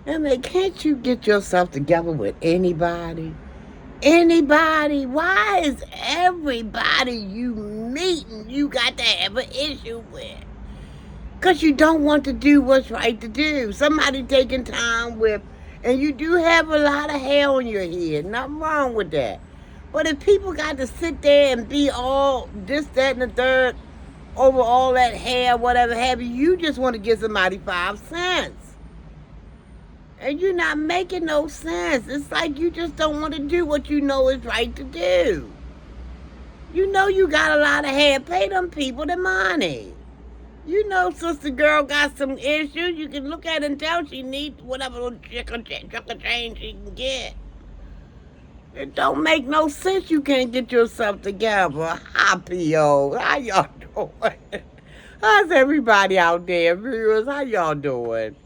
I mean, can't you get yourself together with anybody? Anybody? Why is everybody you meeting you got to have an issue with? Because you don't want to do what's right to do. Somebody taking time with, and you do have a lot of hair on your head. Nothing wrong with that. But if people got to sit there and be all this, that, and the third over all that hair, whatever have you, you just want to give somebody 5 cents. And you're not making no sense. It's like you just don't want to do what you know is right to do. You know you got a lot of hair. Pay them people the money. You know, sister girl got some issues. You can look at it and tell she needs whatever little trick or change she can get. It don't make no sense you can't get yourself together. Hi, P.O. How y'all doing? How's everybody out there, viewers? How y'all doing?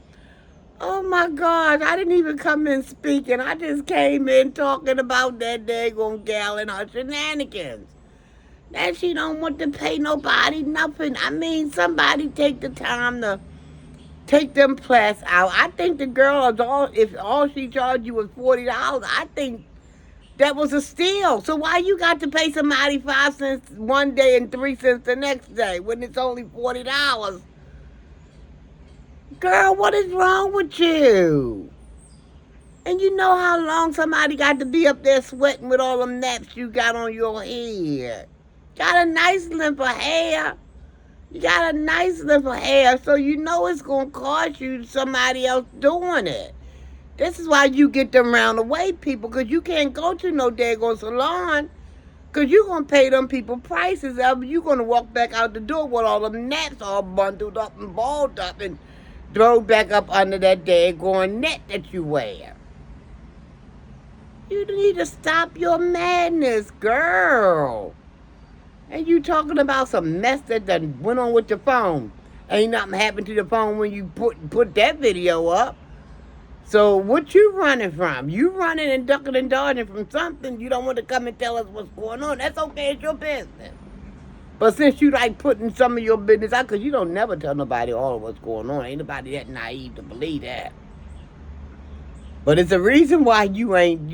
Oh my gosh, I didn't even come in speaking. I just came in talking about that daggone gal and her shenanigans. That she don't want to pay nobody nothing. I mean, somebody take the time to take them plats out. I think the girl is all, if all she charged you was $40, I think that was a steal. So why you got to pay somebody 5 cents one day and 3 cents the next day when it's only $40? Girl, what is wrong with you? And you know how long somebody got to be up there sweating with all them naps you got on your head. Got a nice length of hair. You got a nice length of hair, so you know it's going to cost you somebody else doing it. This is why you get them round the way people, because you can't go to no daggone salon, because you're going to pay them people prices. You're going to walk back out the door with all them naps all bundled up and balled up and throw back up under that daggone net that you wear. You need to stop your madness, girl. And you talking about some mess that done went on with your phone. Ain't nothing happened to the phone when you put that video up. So what you running from? You running and ducking and dodging from something. You don't want to come and tell us what's going on. That's okay, it's your business. But since you like putting some of your business out, because you don't never tell nobody all of what's going on. Ain't nobody that naive to believe that. But it's a reason why you ain't,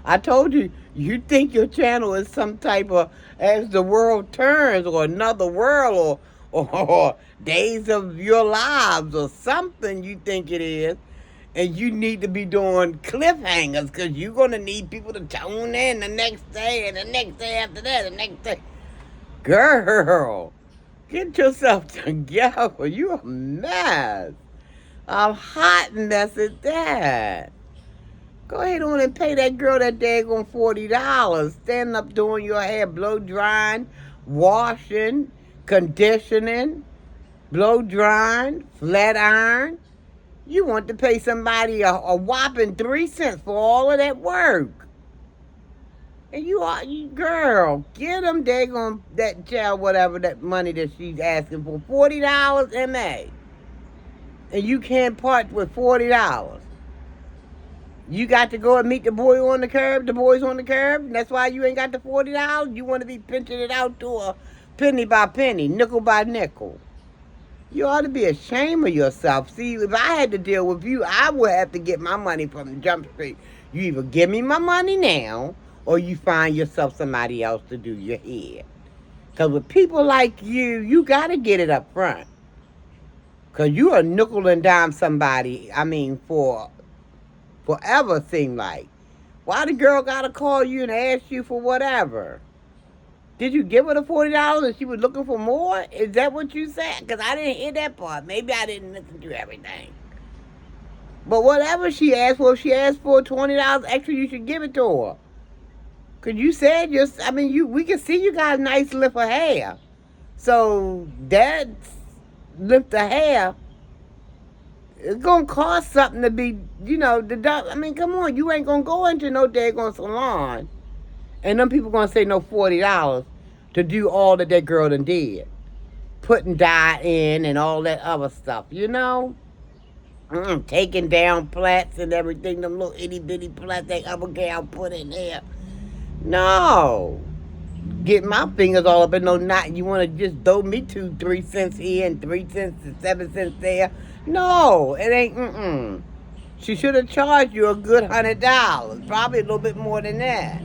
I told you, you think your channel is some type of As the World Turns or Another World or Days of Your Lives or something you think it is. And you need to be doing cliffhangers because you're going to need people to tune in the next day and the next day after that, the next day. Girl, get yourself together. You a mess. A hot mess at that. Go ahead on and pay that girl that daggone $40. Standing up doing your hair, blow drying, washing, conditioning, blow drying, flat iron. You want to pay somebody a whopping 3 cents for all of that work. And you girl, get them daggone that child whatever that money that she's asking for. $40 MA. And you can't part with $40. You got to go and meet the boy on the curb, the boys on the curb, and that's why you ain't got the $40. You want to be pinching it out to a penny by penny, nickel by nickel. You ought to be ashamed of yourself. See, if I had to deal with you, I would have to get my money from the Jump Street. You either give me my money now, or you find yourself somebody else to do your hair. Because with people like you, you got to get it up front. Because you are nickel and dime somebody, for forever seem like. Why the girl got to call you and ask you for whatever? Did you give her the $40 and she was looking for more? Is that what you said? Because I didn't hear that part. Maybe I didn't listen to everything. But whatever she asked for, if she asked for $20 extra, you should give it to her. Because you said, we can see you got a nice lift of hair. So that lift of hair, it's going to cost something to be, come on. You ain't going to go into no daggone salon. And them people going to say no $40 to do all that girl done did. Putting dye in and all that other stuff, taking down plats and everything, them little itty bitty plats that other gal put in there. No. Get my fingers all up in no knot. You want to just throw me 2, 3 cents here and 3 cents and 7 cents there. No, it ain't. She should have charged you a good $100, probably a little bit more than that,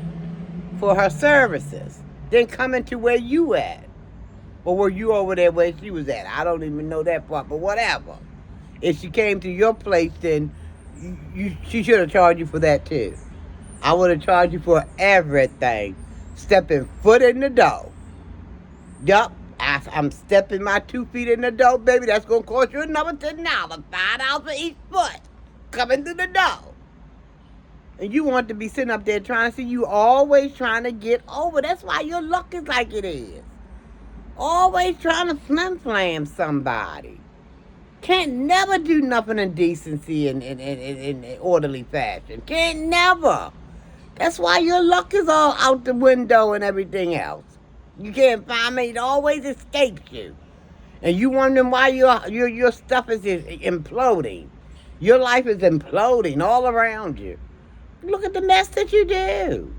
for her services. Then coming to where you at. Or were you over there where she was at? I don't even know that part, but whatever. If she came to your place, then she should have charged you for that too. I would have charged you for everything. Stepping foot in the door. Yup, I'm stepping my 2 feet in the door, baby. That's going to cost you another $10. $5 for each foot. Coming through the door. And you want to be sitting up there trying to see, you always trying to get over. That's why your luck is like it is. Always trying to flam somebody. Can't never do nothing in decency and in orderly fashion. Can't never. That's why your luck is all out the window and everything else. You can't find me. It always escapes you. And you wondering why your stuff is imploding. Your life is imploding all around you. Look at the mess that you do.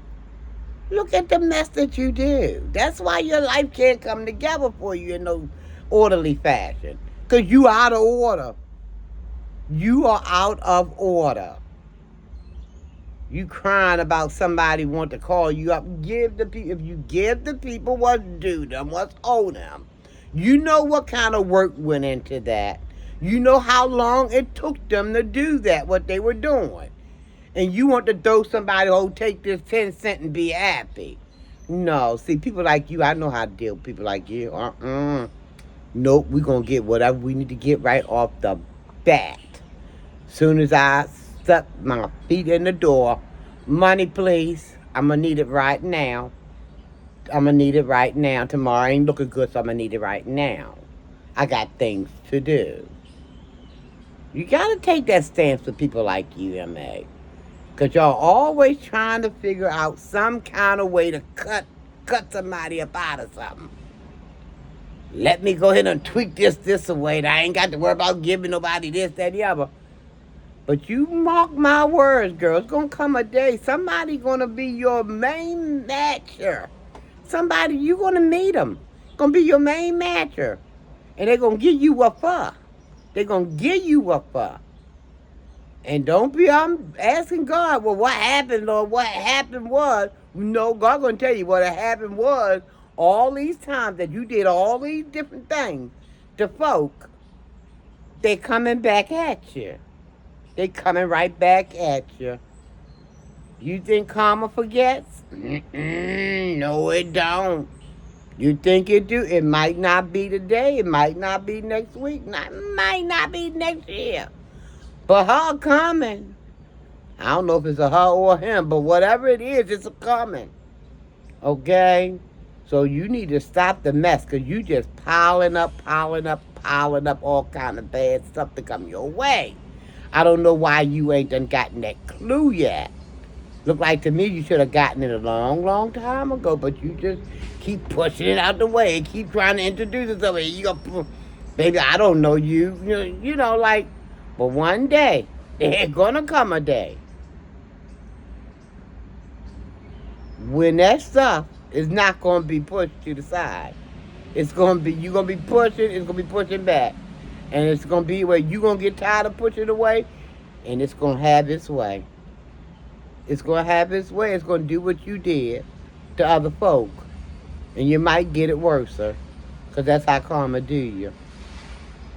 Look at the mess that you do. That's why your life can't come together for you in no orderly fashion. Because you out of order. You are out of order. You crying about somebody want to call you up. If you give the people what's due them, what's owed them, you know what kind of work went into that. You know how long it took them to do that, what they were doing. And you want to throw somebody, oh, take this 10 cents and be happy. No, see, people like you, I know how to deal with people like you. Nope, we're going to get whatever we need to get right off the bat. Soon as I stuck my feet in the door, money, please. I'm going to need it right now. I'm going to need it right now. Tomorrow ain't looking good, so I'm going to need it right now. I got things to do. You got to take that stance with people like you, M.A. Because y'all always trying to figure out some kind of way to cut somebody up out of something. Let me go ahead and tweak this away. I ain't got to worry about giving nobody this, that, the other. But you mark my words, girl. It's going to come a day. Somebody going to be your main matcher. Somebody, you going to meet them. Going to be your main matcher. And they're going to give you a for. They're going to give you a for. And don't be asking God, well, what happened, Lord? What happened was, no, God going to tell you what happened was, all these times that you did all these different things to folk, they coming back at you. They coming right back at you. You think karma forgets? No, it don't. You think it do? It might not be today. It might not be next week. It might not be next year. But her coming. I don't know if it's a her or him, but whatever it is, it's a coming. Okay? So you need to stop the mess, because you just piling up all kind of bad stuff to come your way. I don't know why you ain't done gotten that clue yet. Look like to me you should have gotten it a long time ago, but you just keep pushing it out the way and keep trying to introduce yourself. You go, baby, I don't know you. You know, like, but one day, there's gonna come a day when that stuff is not gonna be pushed to the side. It's gonna be, you're gonna be pushing, it's gonna be pushing back. And it's gonna be where you're gonna get tired of pushing away, and it's gonna have its way. It's gonna have its way. It's gonna do what you did to other folk. And you might get it worse, sir. Because that's how karma do you.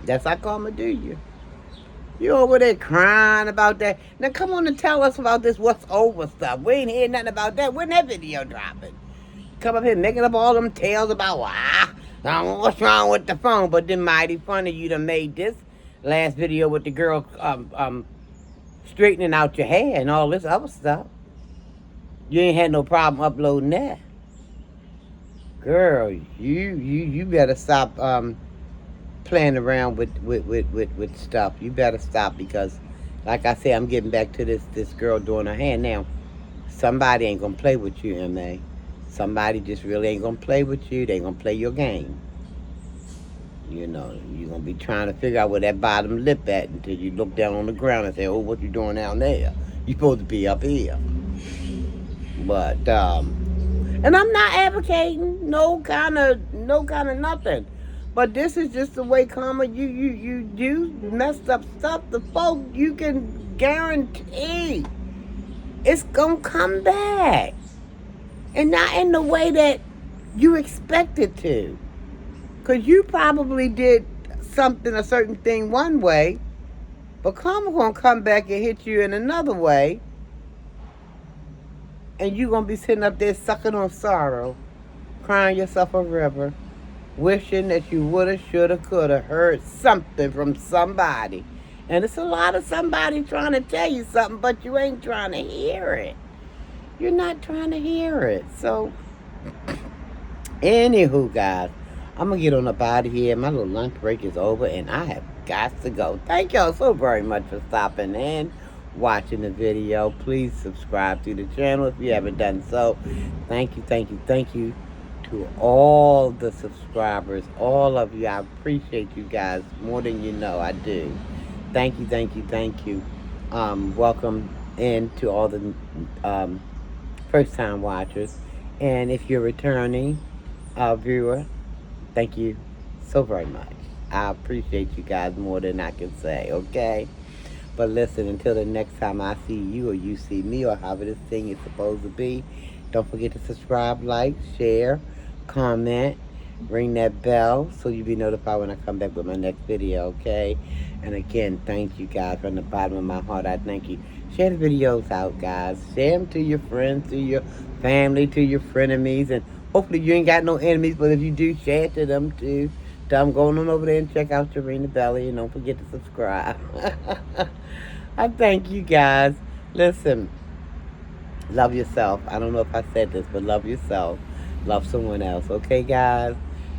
That's how karma do you. You over there crying about that. Now come on and tell us about this what's over stuff. We ain't hearing nothing about that. When that video dropping? Come up here making up all them tales about, what's wrong with the phone. But then mighty funny you done made this last video with the girl straightening out your hair and all this other stuff. You ain't had no problem uploading that. Girl, you better stop playing around with stuff. You better stop, because like I said, I'm getting back to this girl doing her hair now. Somebody ain't gonna play with you, M.A. Somebody just really ain't gonna play with you. They ain't gonna play your game. You know, you're gonna be trying to figure out where that bottom lip at until you look down on the ground and say, oh, what you doing down there? You supposed to be up here. But and I'm not advocating no kind of nothing. But this is just the way karma, you do messed up stuff. The folk, you can guarantee it's gonna come back. And not in the way that you expect it to. Because you probably did something, a certain thing one way, but karma gonna come back and hit you in another way. And you gonna be sitting up there sucking on sorrow, crying yourself a river, wishing that you woulda, shoulda, coulda heard something from somebody. And it's a lot of somebody trying to tell you something, but you ain't trying to hear it. You're not trying to hear it. So, anywho, guys, I'm going to get on up out of here. My little lunch break is over, and I have got to go. Thank y'all so very much for stopping in, watching the video. Please subscribe to the channel if you haven't done so. Thank you, thank you, thank you to all the subscribers, all of you. I appreciate you guys more than you know. I do. Thank you, thank you, thank you. Welcome in to all the first-time watchers. And if you're returning viewer, thank you so very much. I appreciate you guys more than I can say, okay? But listen, until the next time I see you or you see me or however this thing is supposed to be, don't forget to subscribe, like, share, comment, ring that bell so you'll be notified when I come back with my next video, okay? And again, thank you guys from the bottom of my heart. I thank you. Share the videos out, guys. Share them to your friends, to your family, to your frenemies, and hopefully you ain't got no enemies, but if you do, share it to them too. Tell them going on over there and check out Sharinabelli, and don't forget to subscribe. I thank you guys. Listen, love yourself. I don't know if I said this, but love yourself. Love someone else, okay, guys?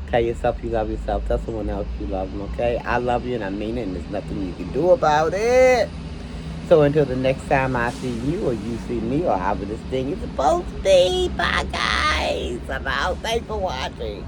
Tell yourself you love yourself. Tell someone else you love them, okay? I love you, and I mean it, and there's nothing you can do about it. So until the next time I see you or you see me or however this thing is supposed to be. Bye, guys. I'm out. Thanks for watching.